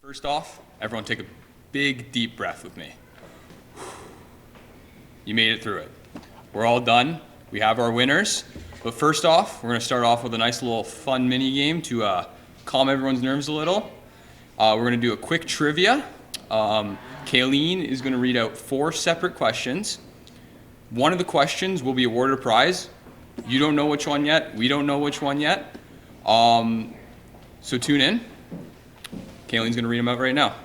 First off, everyone take a big, deep breath with me. You made it through it. We're all done. We have our winners. But first off, we're going to start off with a nice little fun mini game to calm everyone's nerves a little. We're going to do a quick trivia. Kayleen is going to read out 4 separate questions. One of the questions will be awarded a prize. You don't know which one yet. We don't know which one yet. So tune in. Kayleen's going to read them out right now.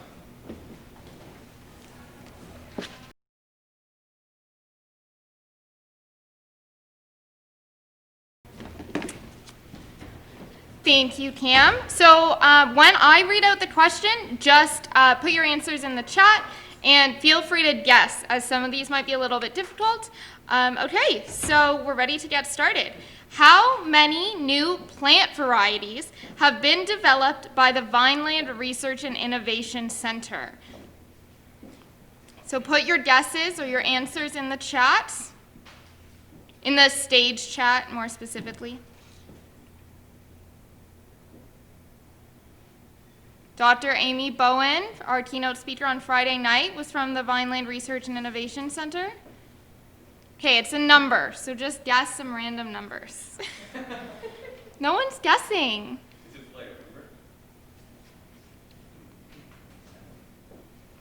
Thank you, Cam. So when I read out the question, just put your answers in the chat and feel free to guess, as some of these might be a little bit difficult. Okay, so we're ready to get started. How many new plant varieties have been developed by the Vineland Research and Innovation Center? So put your guesses or your answers in the chat, in the stage chat more specifically. Dr. Amy Bowen, our keynote speaker on Friday night, was from the Vineland Research and Innovation Center. Okay, it's a number, so just guess some random numbers. No one's guessing. Is it flavor, remember?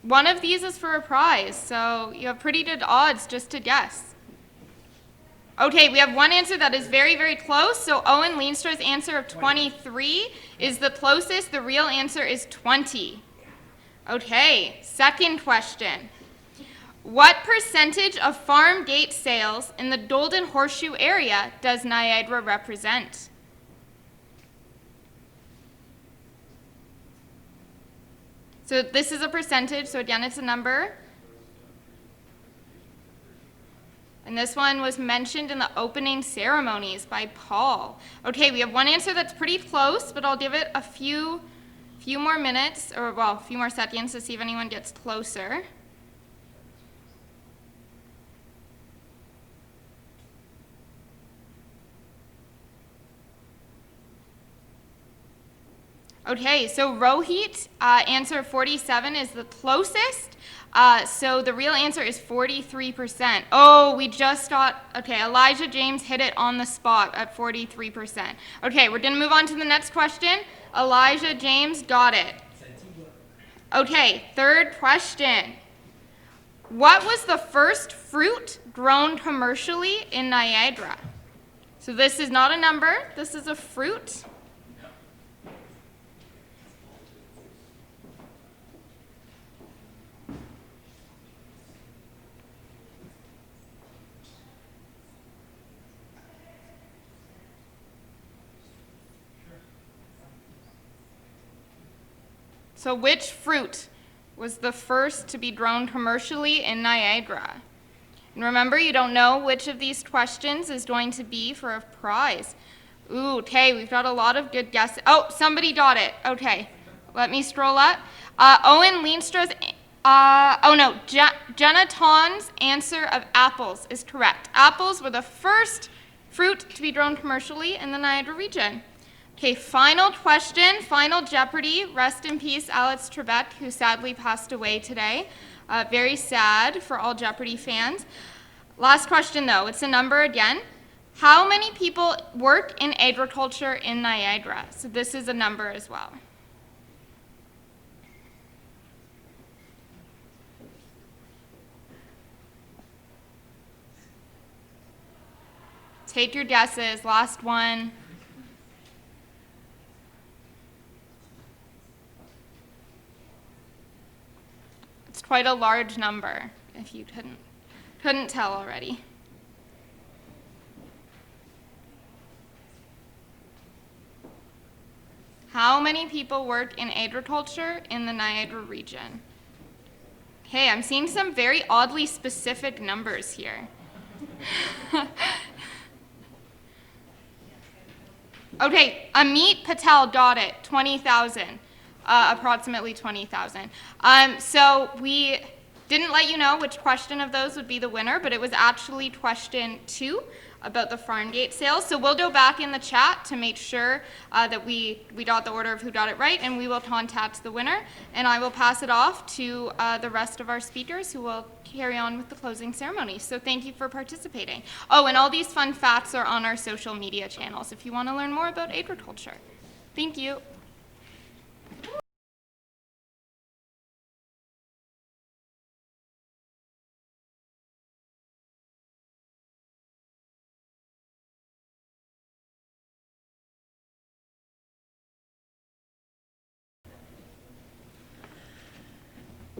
One of these is for a prize, so you have pretty good odds just to guess. Okay, we have one answer that is very, very close. So Owen Leenstra's answer of 23 is the closest. The real answer is 20. Okay, second question. What percentage of farm gate sales in the Golden Horseshoe area does Niagara represent? So this is a percentage, so again, it's a number. And this one was mentioned in the opening ceremonies by Paul. Okay, we have one answer that's pretty close, but I'll give it a few more minutes, or well, a few more seconds to see if anyone gets closer. Okay, so Rohit, answer 47 is the closest. So the real answer is 43%. Oh, we just got, okay, Elijah James hit it on the spot at 43%. Okay, we're going to move on to the next question. Elijah James got it. Okay, third question. What was the first fruit grown commercially in Niagara? So this is not a number, this is a fruit. So which fruit was the first to be grown commercially in Niagara? And remember, you don't know which of these questions is going to be for a prize. Ooh, okay, we've got a lot of good guesses. Oh, somebody got it. Okay, let me scroll up. Owen Leenstra's, Jenna Ton's answer of apples is correct. Apples were the first fruit to be grown commercially in the Niagara region. Okay, final question, final Jeopardy. Rest in peace, Alex Trebek, who sadly passed away today. Very sad for all Jeopardy fans. Last question, though. It's a number again. How many people work in agriculture in Niagara? So this is a number as well. Take your guesses. Last one. Quite a large number, if you couldn't tell already. How many people work in agriculture in the Niagara region? Okay, I'm seeing some very oddly specific numbers here. Okay, Amit Patel got it, 20,000. Approximately 20,000. So Didn't let you know which question of those would be the winner, but it was actually question 2 about the farm gate sales. So we'll go back in the chat to make sure that we got the order of who got it right, and we will contact the winner, and I will pass it off to the rest of our speakers who will carry on with the closing ceremony. So thank you for participating. Oh, and all these fun facts are on our social media channels if you want to learn more about agriculture. Thank you.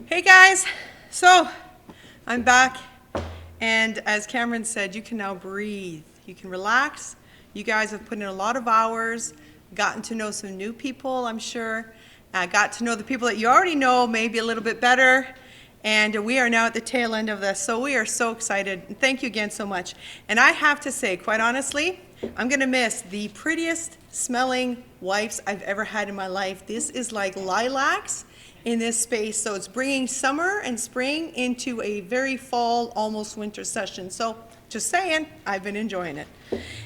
Hey guys, so I'm back, and as Cameron said, you can now breathe. You can relax. You guys have put in a lot of hours, gotten to know some new people, I'm sure. Got to know the people that you already know maybe a little bit better, and we are now at the tail end of this, so we are so excited. And thank you again so much. And I have to say, quite honestly, I'm gonna miss the prettiest smelling wipes I've ever had in my life. This is like lilacs in this space, so it's bringing summer and spring into a very fall, almost winter session. So just saying, I've been enjoying it.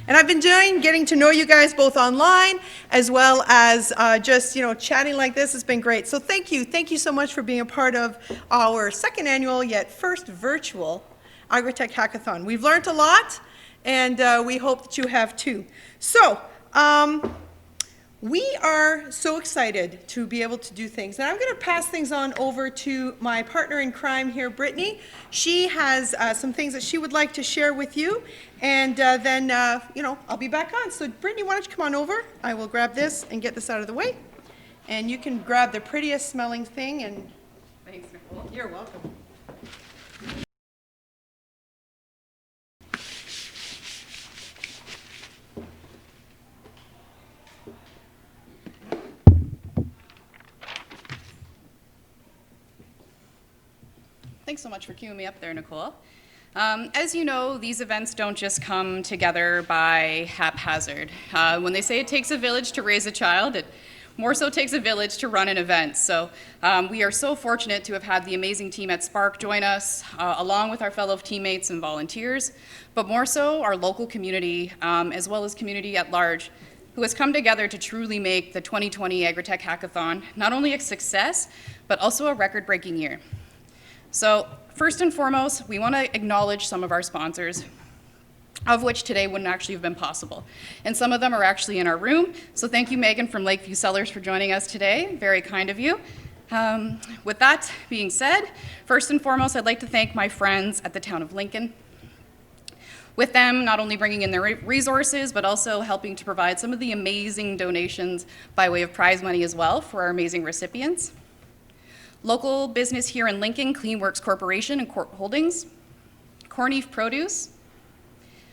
And I've been enjoying getting to know you guys both online as well as just, chatting like this has been great. So thank you so much for being a part of our second annual yet first virtual AgriTech Hackathon. We've learned a lot, and we hope that you have too. So, we are so excited to be able to do things. And I'm going to pass things on over to my partner in crime here, Brittany. She has some things that she would like to share with you. And then, I'll be back on. So Brittany, why don't you come on over? I will grab this and get this out of the way. And you can grab the prettiest smelling thing. And thanks, Nicole. You're welcome. Thanks so much for queuing me up there, Nicole. As you know, these events don't just come together by haphazard. When they say it takes a village to raise a child, it more so takes a village to run an event. So we are so fortunate to have had the amazing team at Spark join us, along with our fellow teammates and volunteers, but more so our local community, as well as community at large, who has come together to truly make the 2020 AgriTech Hackathon not only a success, but also a record-breaking year. So first and foremost, we want to acknowledge some of our sponsors, of which today wouldn't actually have been possible. And some of them are actually in our room. So thank you, Megan from Lakeview Cellars, for joining us today. Very kind of you. With that being said, first and foremost, I'd like to thank my friends at the town of Lincoln. With them not only bringing in their resources, but also helping to provide some of the amazing donations by way of prize money as well for our amazing recipients. Local business here in Lincoln, Cleanworks Corporation and Corp Holdings, Corneef Produce,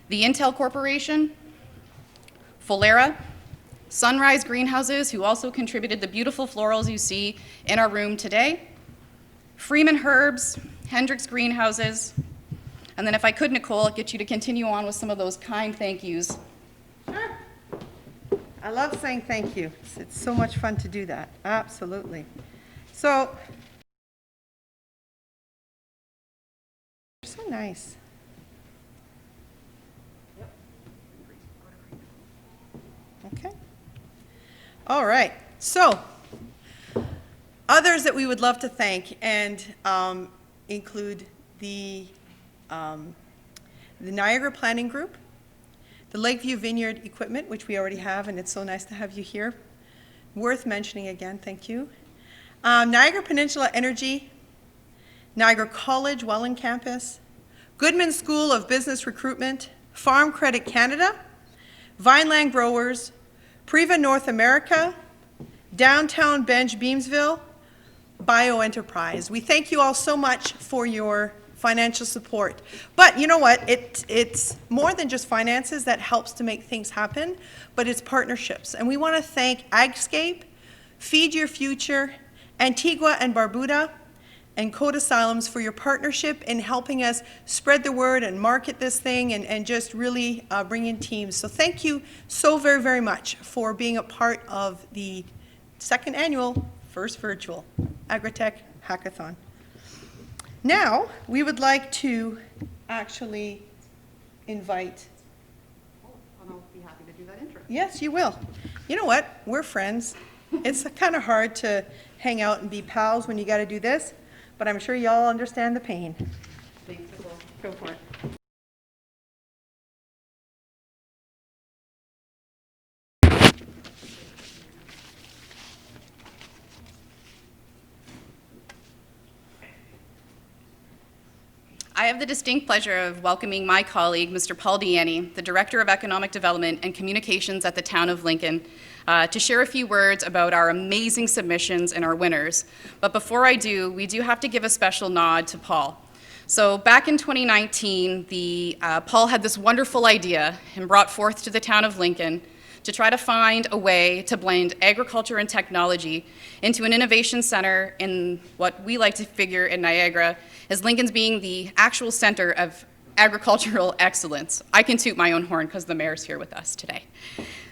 the Intel Corporation, Fulera, Sunrise Greenhouses, who also contributed the beautiful florals you see in our room today, Freeman Herbs, Hendricks Greenhouses, and then if I could, Nicole, I'll get you to continue on with some of those kind thank yous. Sure. I love saying thank you. It's so much fun to do that. Absolutely. So, so nice. Okay. All right. So, others that we would love to thank and include the Niagara Planning Group, the Lakeview Vineyard Equipment, which we already have, and it's so nice to have you here. Worth mentioning again, thank you. Niagara Peninsula Energy, Niagara College Welland Campus, Goodman School of Business Recruitment, Farm Credit Canada, Vineland Growers, Priva North America, Downtown Bench Beamsville, Bioenterprise. We thank you all so much for your financial support. But you know what? It's more than just finances that helps to make things happen, but it's partnerships. And we want to thank Agscape, Feed Your Future, Antigua and Barbuda, and Code Asylums for your partnership in helping us spread the word and market this thing and just really bring in teams. So thank you so very, very much for being a part of the second annual, first virtual AgriTech Hackathon. Now, we would like to actually invite. I'll be happy to do that intro. Yes, you will. You know what? We're friends. It's kind of hard to hang out and be pals when you got to do this, but I'm sure y'all understand the pain. Thanks, Nicole. Go for it. I have the distinct pleasure of welcoming my colleague, Mr. Paul Deaney, the Director of Economic Development and Communications at the Town of Lincoln, to share a few words about our amazing submissions and our winners. But before I do, we do have to give a special nod to Paul. So back in 2019, Paul had this wonderful idea and brought forth to the Town of Lincoln to try to find a way to blend agriculture and technology into an innovation center in what we like to figure in Niagara as Lincoln's being the actual center of agricultural excellence. I can toot my own horn because the mayor's here with us today.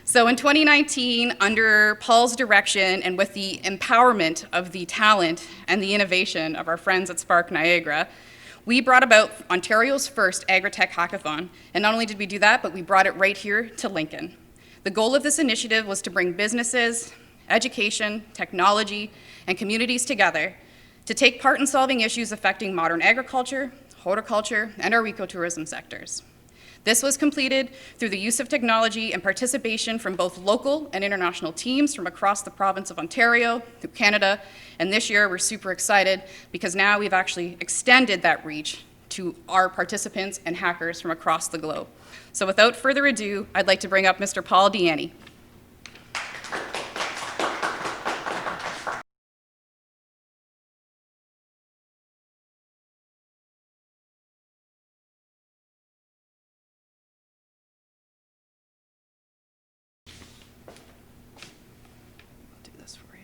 So in 2019, under Paul's direction and with the empowerment of the talent and the innovation of our friends at Spark Niagara, we brought about Ontario's first AgriTech Hackathon. And not only did we do that, but we brought it right here to Lincoln. The goal of this initiative was to bring businesses, education, technology, and communities together to take part in solving issues affecting modern agriculture, horticulture, and our ecotourism sectors. This was completed through the use of technology and participation from both local and international teams from across the province of Ontario, through Canada, and this year we're super excited because now we've actually extended that reach to our participants and hackers from across the globe. So without further ado, I'd like to bring up Mr. Paul Deaney. Do this for you.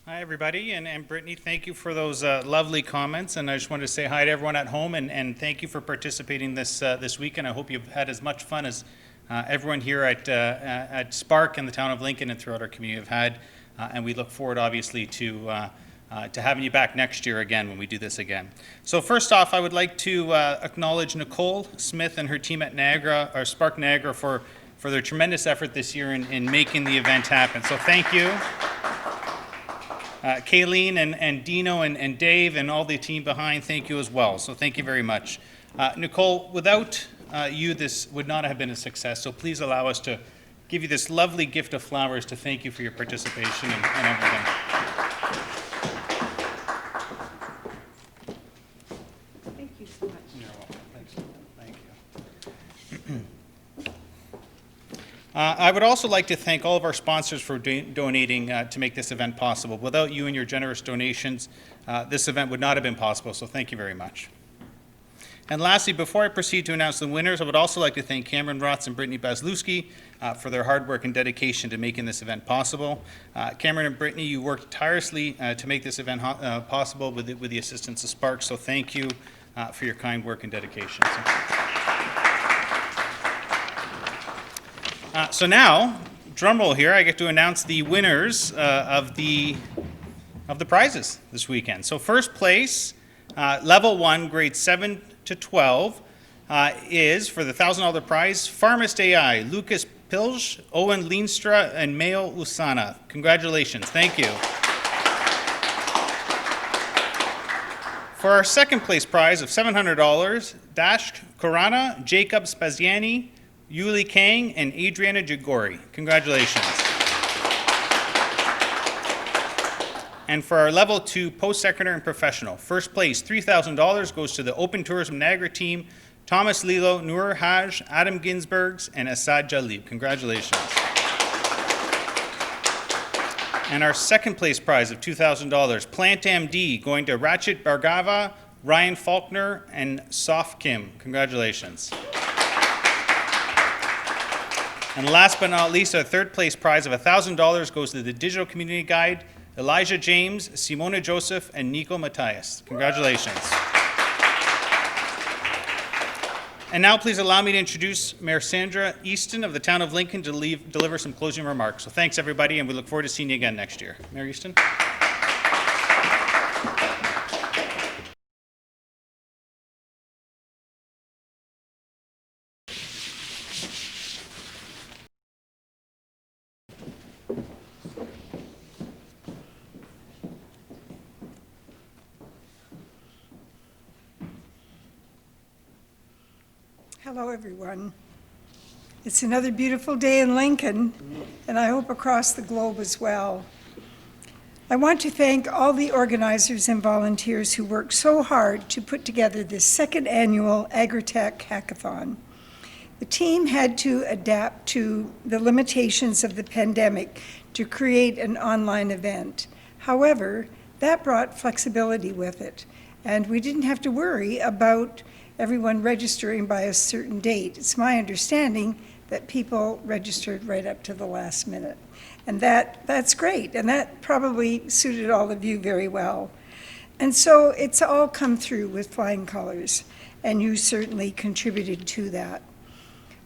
Hi, everybody, and Brittany, thank you for those lovely comments, and I just wanted to say hi to everyone at home, and thank you for participating this weekend. I hope you've had as much fun as everyone here at Spark and the Town of Lincoln and throughout our community have had, and we look forward, obviously, to having you back next year again when we do this again. So first off, I would like to acknowledge Nicole Smith and her team at Niagara, or Spark Niagara, for their tremendous effort this year in making the event happen. So thank you. Kayleen and Dino and Dave and all the team behind, thank you as well. So thank you very much. Nicole, without you, this would not have been a success. So please allow us to give you this lovely gift of flowers to thank you for your participation and everything. Thank you so much. You're welcome. Thanks. Thank you. I would also like to thank all of our sponsors for donating to make this event possible. Without you and your generous donations, this event would not have been possible, so thank you very much. And lastly, before I proceed to announce the winners, I would also like to thank Cameron Rotz and Brittany Bazlewski for their hard work and dedication to making this event possible. Cameron and Brittany, you worked tirelessly to make this event possible with the assistance of Spark, so thank you for your kind work and dedication. So now, drum roll here, I get to announce the winners of the prizes this weekend. So first place, level 1, grade 7 to 12, is for the $1,000 prize, Pharmist AI, Lucas Pilge, Owen Leenstra, and Mayo Usana. Congratulations, thank you. For our second place prize of $700, Dash Korana, Jacob Spaziani, Yuli Kang, and Adriana Jagori. Congratulations. And for our level 2 post-secondary and professional, first place, $3,000 goes to the Open Tourism Niagara team, Thomas Lilo, Noor Haj, Adam Ginsbergs, and Asad Jalib. Congratulations. And our second place prize of $2,000, Plant MD, going to Ratchet Bargava, Ryan Faulkner, and Sof Kim. Congratulations. And last but not least, our third place prize of $1,000 goes to the Digital Community Guide, Elijah James, Simona Joseph, and Nico Matthias. Congratulations. And now please allow me to introduce Mayor Sandra Easton of the town of Lincoln to deliver some closing remarks. So thanks everybody, and we look forward to seeing you again next year. Mayor Easton. Hello, everyone. It's another beautiful day in Lincoln, and I hope across the globe as well. I want to thank all the organizers and volunteers who worked so hard to put together this second annual AgriTech Hackathon. The team had to adapt to the limitations of the pandemic to create an online event. However, that brought flexibility with it, and we didn't have to worry about everyone registering by a certain date. It's my understanding that people registered right up to the last minute. And that's great, and that probably suited all of you very well. And so it's all come through with flying colors, and you certainly contributed to that.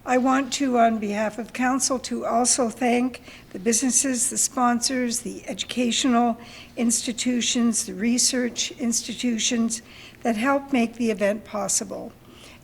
I want to, on behalf of council, to also thank the businesses, the sponsors, the educational institutions, the research institutions that helped make the event possible,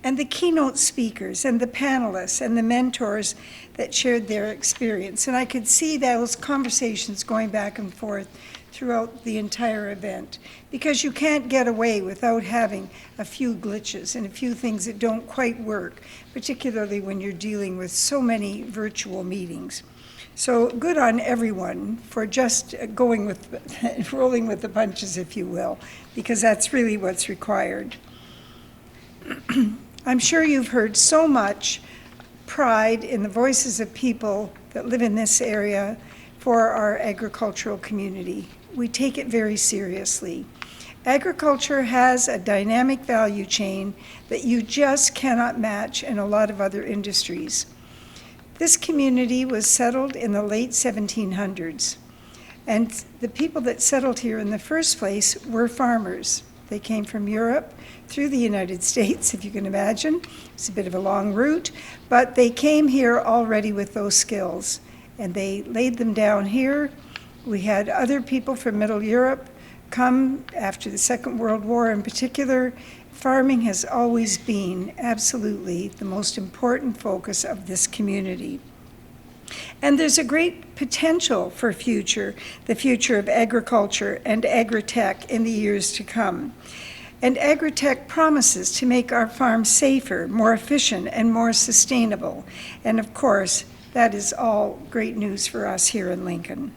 and the keynote speakers and the panelists and the mentors that shared their experience. And I could see those conversations going back and forth throughout the entire event, because you can't get away without having a few glitches and a few things that don't quite work, particularly when you're dealing with so many virtual meetings. So good on everyone for just going with, rolling with the punches, if you will, because that's really what's required. I'm sure you've heard so much pride in the voices of people that live in this area for our agricultural community. We take it very seriously. Agriculture has a dynamic value chain that you just cannot match in a lot of other industries. This community was settled in the late 1700s, and the people that settled here in the first place were farmers. They came from Europe through the United States, if you can imagine. It's a bit of a long route, but they came here already with those skills, and they laid them down here. We had other people from Middle Europe come after the Second World War in particular. Farming has always been absolutely the most important focus of this community. And there's a great potential for the future of agriculture and agritech in the years to come. And agritech promises to make our farms safer, more efficient, and more sustainable. And of course, that is all great news for us here in Lincoln.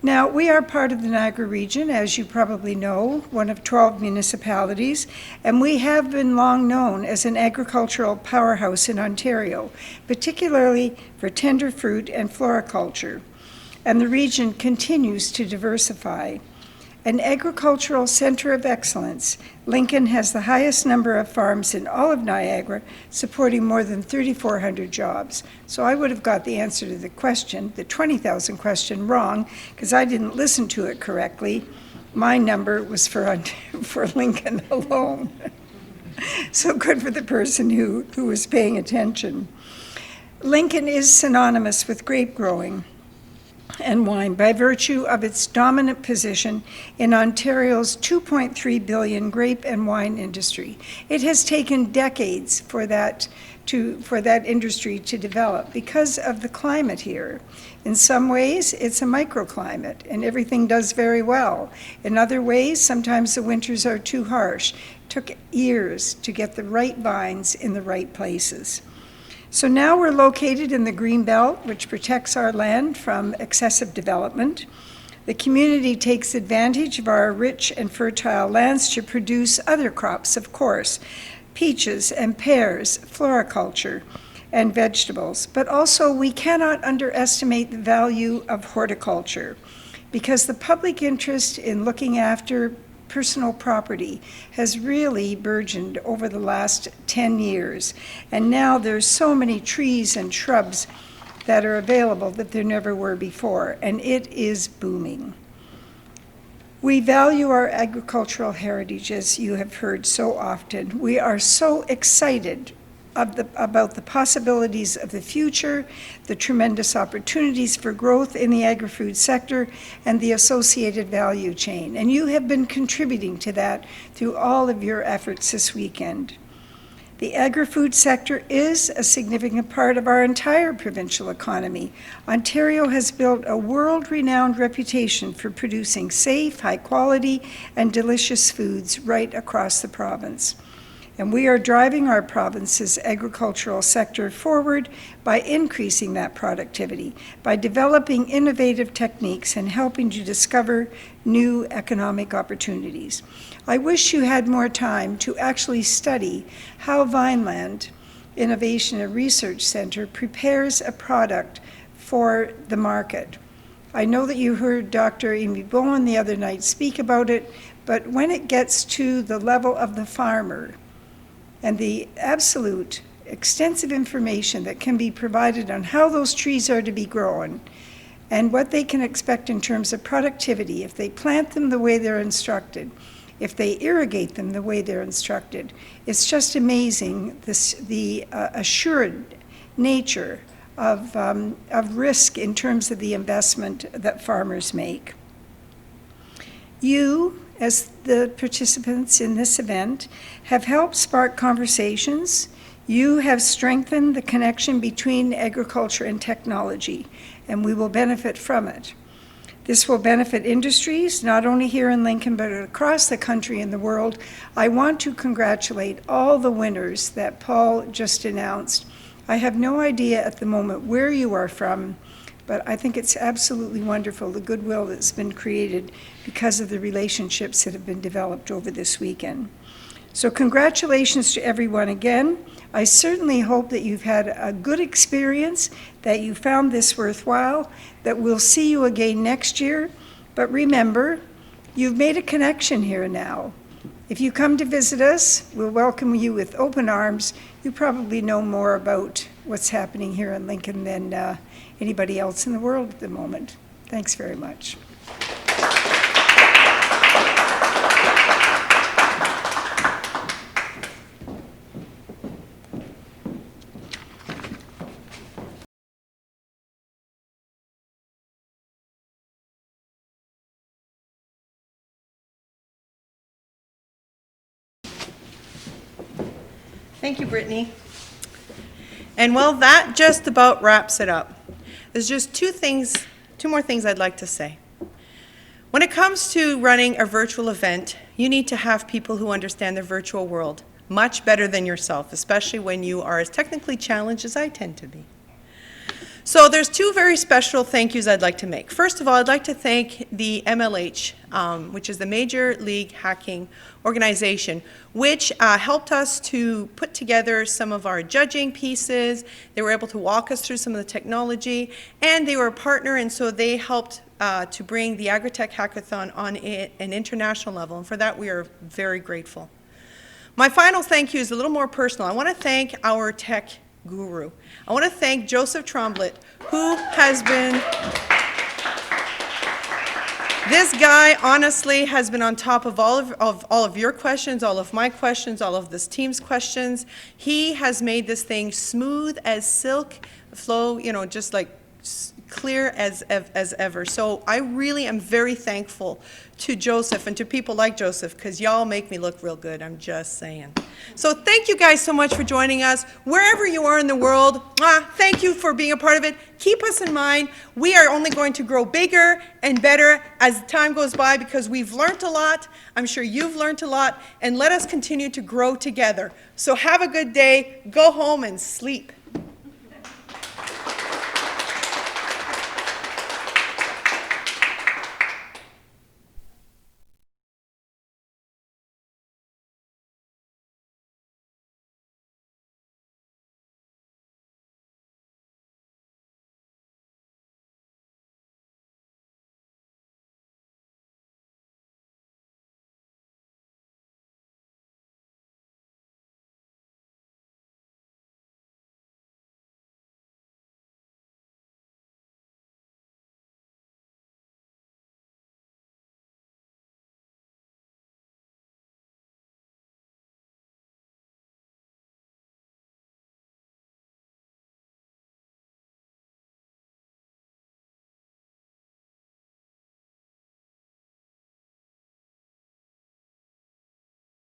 Now, we are part of the Niagara region, as you probably know, one of 12 municipalities, and we have been long known as an agricultural powerhouse in Ontario, particularly for tender fruit and floriculture. And the region continues to diversify. An agricultural center of excellence, Lincoln has the highest number of farms in all of Niagara, supporting more than 3,400 jobs. So I would have got the answer to the question, the 20,000 question, wrong, because I didn't listen to it correctly. My number was for Lincoln alone. So good for the person who was paying attention. Lincoln is synonymous with grape growing and wine by virtue of its dominant position in Ontario's $2.3 billion grape and wine industry. It has taken decades for that industry to develop because of the climate here. In some ways, it's a microclimate and everything does very well. In other ways, sometimes the winters are too harsh. It took years to get the right vines in the right places. So now we're located in the Green Belt, which protects our land from excessive development. The community takes advantage of our rich and fertile lands to produce other crops, of course, peaches and pears, floriculture, and vegetables. But also we cannot underestimate the value of horticulture, because the public interest in looking after personal property has really burgeoned over the last 10 years. And now there's so many trees and shrubs that are available that there never were before, and it is booming. We value our agricultural heritage, as you have heard so often. We are so excited about the possibilities of the future, the tremendous opportunities for growth in the agri-food sector, and the associated value chain. And you have been contributing to that through all of your efforts this weekend. The agri-food sector is a significant part of our entire provincial economy. Ontario has built a world-renowned reputation for producing safe, high-quality, and delicious foods right across the province. And we are driving our province's agricultural sector forward by increasing that productivity, by developing innovative techniques and helping to discover new economic opportunities. I wish you had more time to actually study how Vineland Innovation and Research Center prepares a product for the market. I know that you heard Dr. Amy Bowen the other night speak about it, but when it gets to the level of the farmer, and the absolute extensive information that can be provided on how those trees are to be grown and what they can expect in terms of productivity if they plant them the way they're instructed, if they irrigate them the way they're instructed. It's just amazing the assured nature of risk in terms of the investment that farmers make. You, as the participants in this event, have helped spark conversations. You have strengthened the connection between agriculture and technology, and we will benefit from it. This will benefit industries, not only here in Lincoln, but across the country and the world. I want to congratulate all the winners that Paul just announced. I have no idea at the moment where you are from, but I think it's absolutely wonderful, the goodwill that's been created because of the relationships that have been developed over this weekend. So congratulations to everyone again. I certainly hope that you've had a good experience, that you found this worthwhile, that we'll see you again next year. But remember, you've made a connection here now. If you come to visit us, we'll welcome you with open arms. You probably know more about what's happening here in Lincoln than anybody else in the world at the moment. Thanks very much. Thank you, Brittany. And well, that just about wraps it up. There's just two more things I'd like to say. When it comes to running a virtual event, you need to have people who understand the virtual world much better than yourself, especially when you are as technically challenged as I tend to be. So there's two very special thank yous I'd like to make. First of all, I'd like to thank the MLH, which is the Major League Hacking Organization, which helped us to put together some of our judging pieces. They were able to walk us through some of the technology, and they were a partner, and so they helped to bring the AgriTech Hackathon on an international level, and for that we are very grateful. My final thank you is a little more personal. I want to thank our tech guru. I want to thank Joseph Tremblett, who has been, this guy honestly has been on top of all of your questions, all of my questions, all of this team's questions. He has made this thing smooth as silk, flow, you know, just like clear as ever. So I really am very thankful to Joseph and to people like Joseph, because y'all make me look real good, I'm just saying. So thank you guys so much for joining us. Wherever you are in the world, thank you for being a part of it. Keep us in mind. We are only going to grow bigger and better as time goes by, because we've learned a lot. I'm sure you've learned a lot, and let us continue to grow together. So have a good day. Go home and sleep.